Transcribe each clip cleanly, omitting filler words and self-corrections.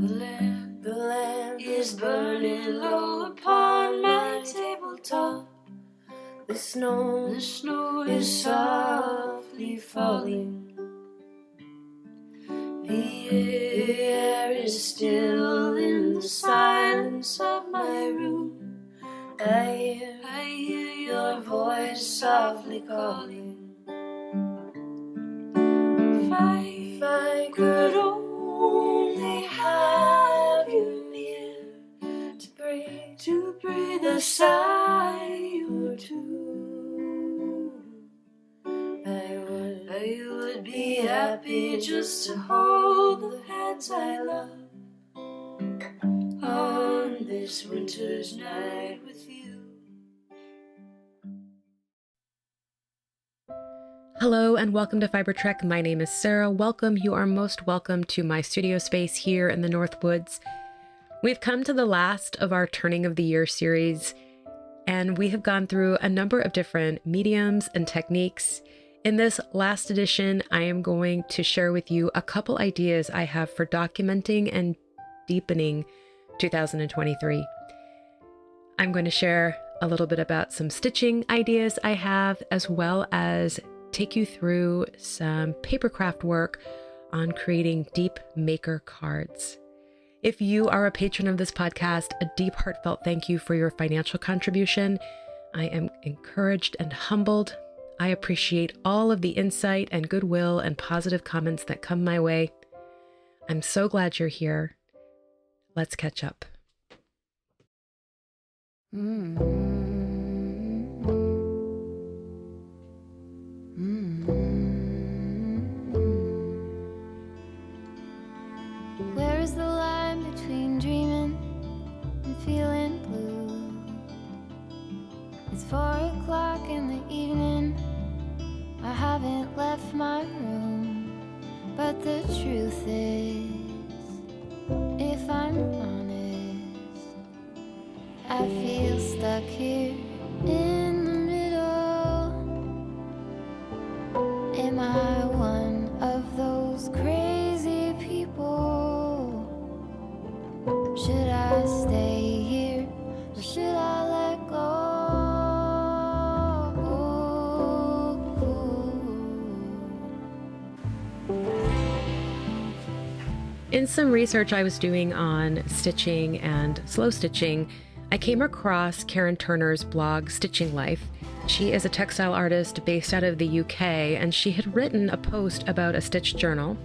The lamp is burning low upon my tabletop. The snow is softly falling. The air is still in the silence of my room. I hear your voice softly calling. If I could only have you near to breathe a sigh or two, I would be happy just to hold the hands I love on this winter's night with you. Hello and welcome to Fiber Trek. My name is Sarah. Welcome. You are most welcome to my studio space here in the North Woods. We've come to the last of our Turning of the Year series, and we have gone through a number of different mediums and techniques. In this last edition, I am going to share with you a couple ideas I have for documenting and deepening 2023. I'm going to share a little bit about some stitching ideas I have, as well as take you through some papercraft work on creating DeepMakerCards. If you are a patron of this podcast, a deep heartfelt thank you for your financial contribution. I am encouraged and humbled. I appreciate all of the insight and goodwill and positive comments that come my way. I'm so glad you're here. Let's catch up. Where is the line between dreaming and feeling blue? It's 4 o'clock in the evening. I haven't left my room, but the truth is, if I'm honest, I feel stuck here in the middle. Am I one of those crazy people? Should I stay here or should I let go? In some research I was doing on stitching and slow stitching, I came across Karen Turner's blog, Stitching Life. She is a textile artist based out of the UK, and she had written a post about a stitch journal,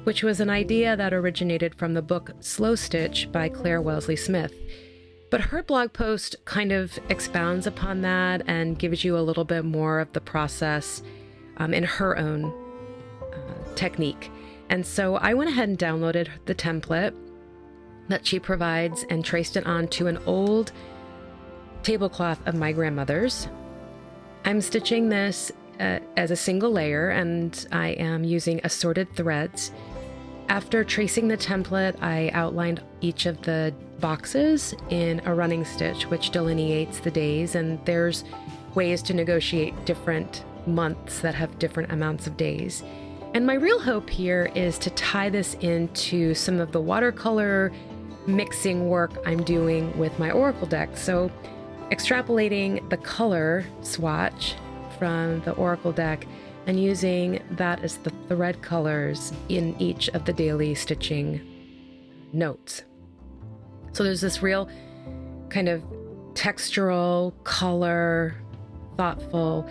which was an idea that originated from the book Slow Stitch by Claire Wellesley Smith. But her blog post kind of expounds upon that and gives you a little bit more of the process in her own technique. And so I went ahead and downloaded the template that she provides and traced it onto an old tablecloth of my grandmother's. I'm stitching this as a single layer, and I am using assorted threads. After tracing the template, I outlined each of the boxes in a running stitch, which delineates the days, and there's ways to negotiate different months that have different amounts of days. And my real hope here is to tie this into some of the watercolor mixing work I'm doing with my Oracle deck. So extrapolating the color swatch from the Oracle deck and using that as the thread colors in each of the daily stitching notes. So there's this real kind of textural, color, thoughtful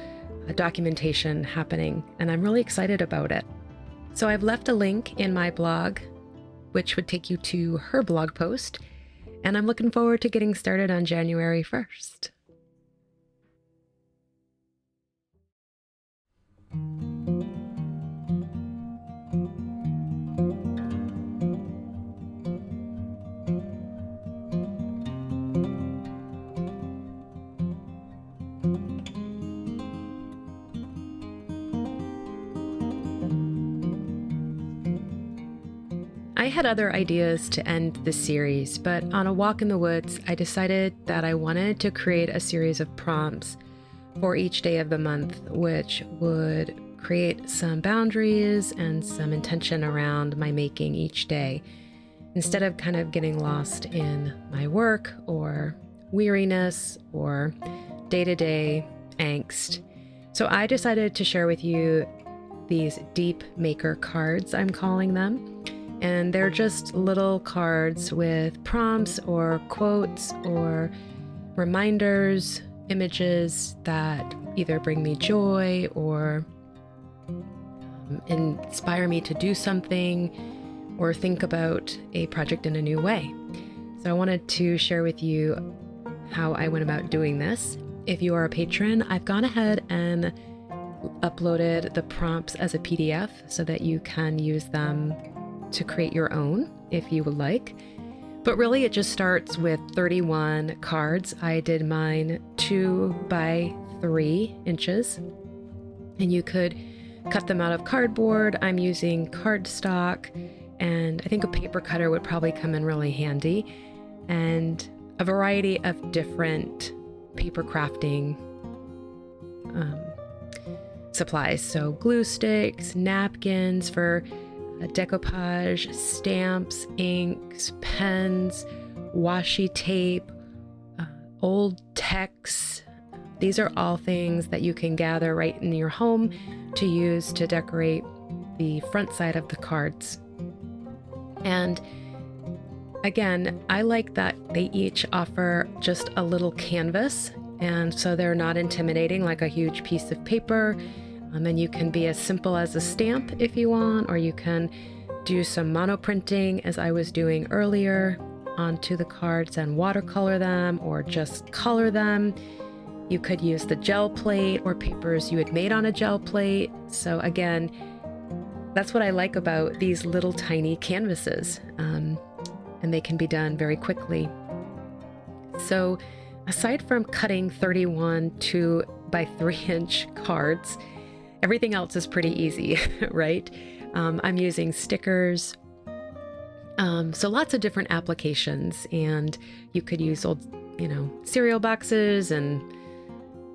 documentation happening, and I'm really excited about it. So I've left a link in my blog, which would take you to her blog post, and I'm looking forward to getting started on January 1st. I had other ideas to end this series, but on a walk in the woods, I decided that I wanted to create a series of prompts for each day of the month, which would create some boundaries and some intention around my making each day. instead of kind of getting lost in my work or weariness or day-to-day angst. So I decided to share with you these DeepMakerCards, I'm calling them. And they're just little cards with prompts or quotes or reminders, images that either bring me joy or inspire me to do something or think about a project in a new way. So I wanted to share with you how I went about doing this. If you are a patron, I've gone ahead and uploaded the prompts as a PDF so that you can use them to create your own if you would like. But really it just starts with 31 cards. I did mine 2 by 3 inches, and you could cut them out of cardboard. I'm using cardstock, and I think a paper cutter would probably come in really handy, and a variety of different paper crafting supplies. So glue sticks, napkins for decoupage, stamps, inks, pens, washi tape, old texts. These are all things that you can gather right in your home to use to decorate the front side of the cards. And again, I like that they each offer just a little canvas, and so they're not intimidating like a huge piece of paper. And you can be as simple as a stamp if you want, or you can do some monoprinting as I was doing earlier onto the cards and watercolor them or just color them. You could use the gel plate or papers you had made on a gel plate. So again, that's what I like about these little tiny canvases, and they can be done very quickly. So aside from cutting 31 2 by 3 inch cards, everything else is pretty easy, right? I'm using stickers, so lots of different applications, and you could use old, cereal boxes and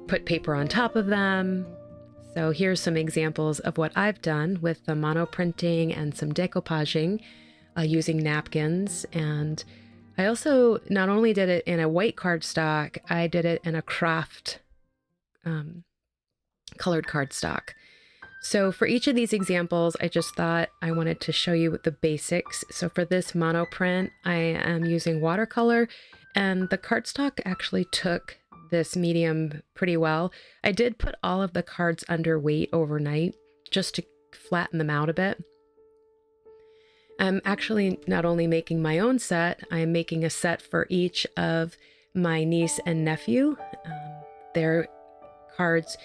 put paper on top of them. So here's some examples of what I've done with the monoprinting and some decoupaging using napkins. And I also not only did it in a white cardstock, I did it in a craft colored cardstock. So for each of these examples, I just thought I wanted to show you the basics. So for this monoprint, I am using watercolor, and the cardstock actually took this medium pretty well. I did put all of the cards under weight overnight just to flatten them out a bit. I'm actually not only making my own set, I am making a set for each of my niece and nephew. Their cards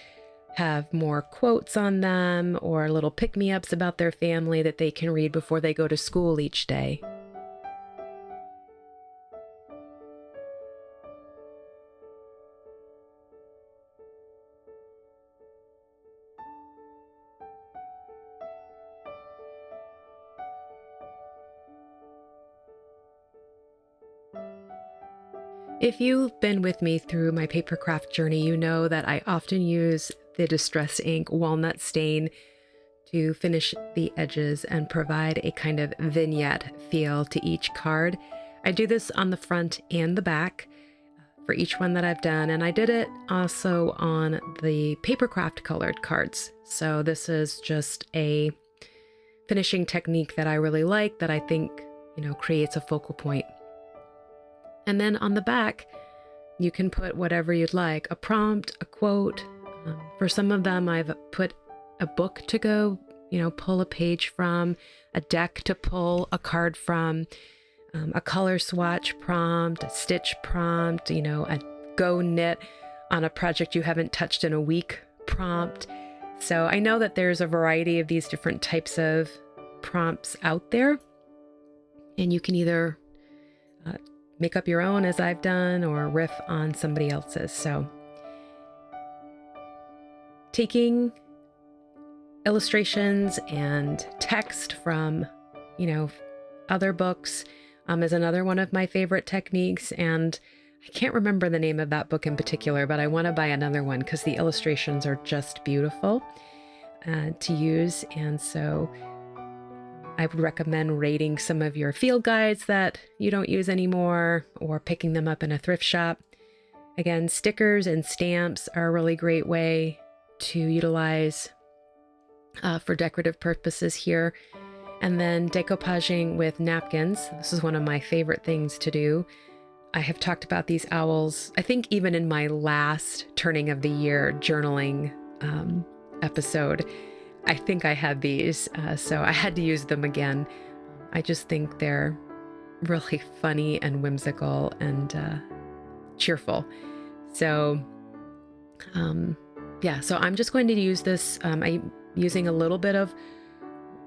have more quotes on them or little pick-me-ups about their family that they can read before they go to school each day. If you've been with me through my papercraft journey, you know that I often use the Distress Ink Walnut Stain to finish the edges and provide a kind of vignette feel to each card. I do this on the front and the back for each one that I've done, and I did it also on the papercraft colored cards. So this is just a finishing technique that I really like, that I think, creates a focal point. And then on the back, you can put whatever you'd like, a prompt, a quote. For some of them, I've put a book to go, pull a page from, a deck to pull a card from, a color swatch prompt, a stitch prompt, a go knit on a project you haven't touched in a week prompt. So I know that there's a variety of these different types of prompts out there, and you can either make up your own as I've done or riff on somebody else's. So taking illustrations and text from, other books is another one of my favorite techniques. And I can't remember the name of that book in particular, but I want to buy another one because the illustrations are just beautiful to use. And so I would recommend rating some of your field guides that you don't use anymore or picking them up in a thrift shop. Again, stickers and stamps are a really great way to utilize for decorative purposes here. And then decoupaging with napkins. This is one of my favorite things to do. I have talked about these owls, I think even in my last turning of the year journaling episode. I think I had these, so I had to use them again. I just think they're really funny and whimsical and cheerful. So, yeah, so I'm just going to use this. I'm using a little bit of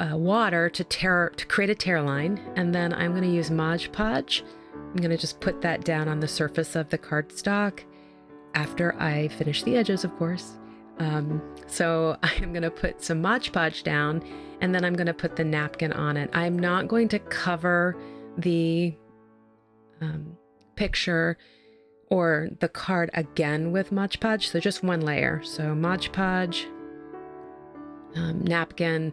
water to create a tear line, and then I'm going to use Mod Podge. I'm going to just put that down on the surface of the cardstock after I finish the edges, of course. So I'm going to put some Mod Podge down, and then I'm going to put the napkin on it. I'm not going to cover the picture or the card again with Mod Podge, so just one layer. So Mod Podge, napkin,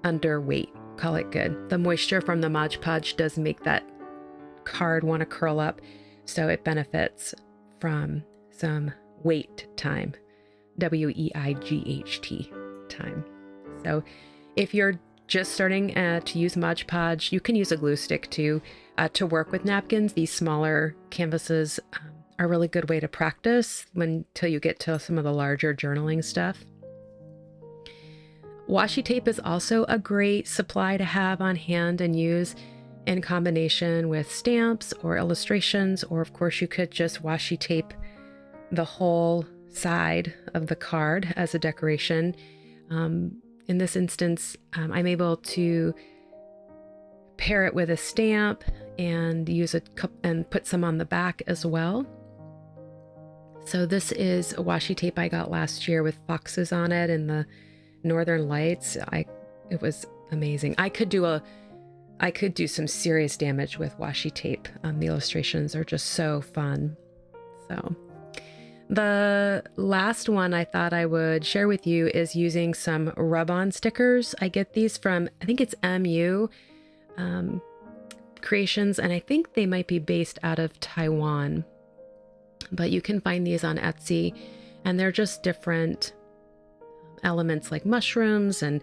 under weight, call it good. The moisture from the Mod Podge does make that card want to curl up, so it benefits from some weight time. WEIGHT time. So if you're just starting to use Mod Podge, you can use a glue stick too to work with napkins. These smaller canvases are a really good way to practice until you get to some of the larger journaling stuff. Washi tape is also a great supply to have on hand and use in combination with stamps or illustrations, or of course you could just washi tape the whole side of the card as a decoration. In this instance, I'm able to pair it with a stamp and use a cup and put some on the back as well. So this is a washi tape I got last year with foxes on it and the Northern Lights. It was amazing. I could do some serious damage with washi tape. The illustrations are just so fun. So the last one I thought I would share with you is using some rub-on stickers. I get these from, I think it's MU Creations, and I think they might be based out of Taiwan. But you can find these on Etsy, and they're just different elements like mushrooms and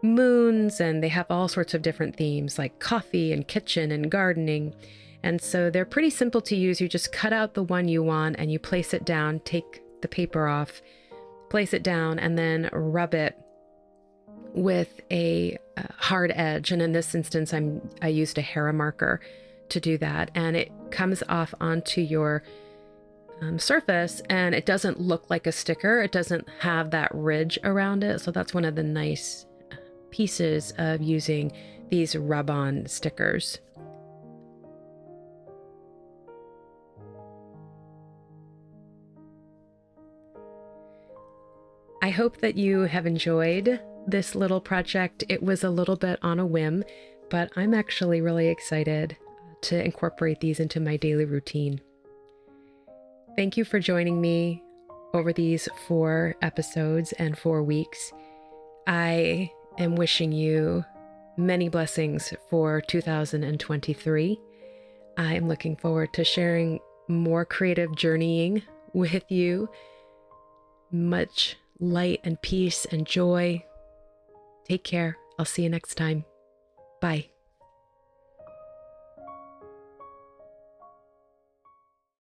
moons, and they have all sorts of different themes like coffee and kitchen and gardening. And so they're pretty simple to use. You just cut out the one you want and you place it down, take the paper off, place it down, and then rub it with a hard edge. And in this instance, I used a Hera marker to do that. And it comes off onto your surface, and it doesn't look like a sticker. It doesn't have that ridge around it. So that's one of the nice pieces of using these rub-on stickers. I hope that you have enjoyed this little project. It was a little bit on a whim, but I'm actually really excited to incorporate these into my daily routine. Thank you for joining me over these 4 episodes and 4 weeks. I am wishing you many blessings for 2023. I am looking forward to sharing more creative journeying with you. Much light and peace and joy. Take care. I'll see you next time. Bye.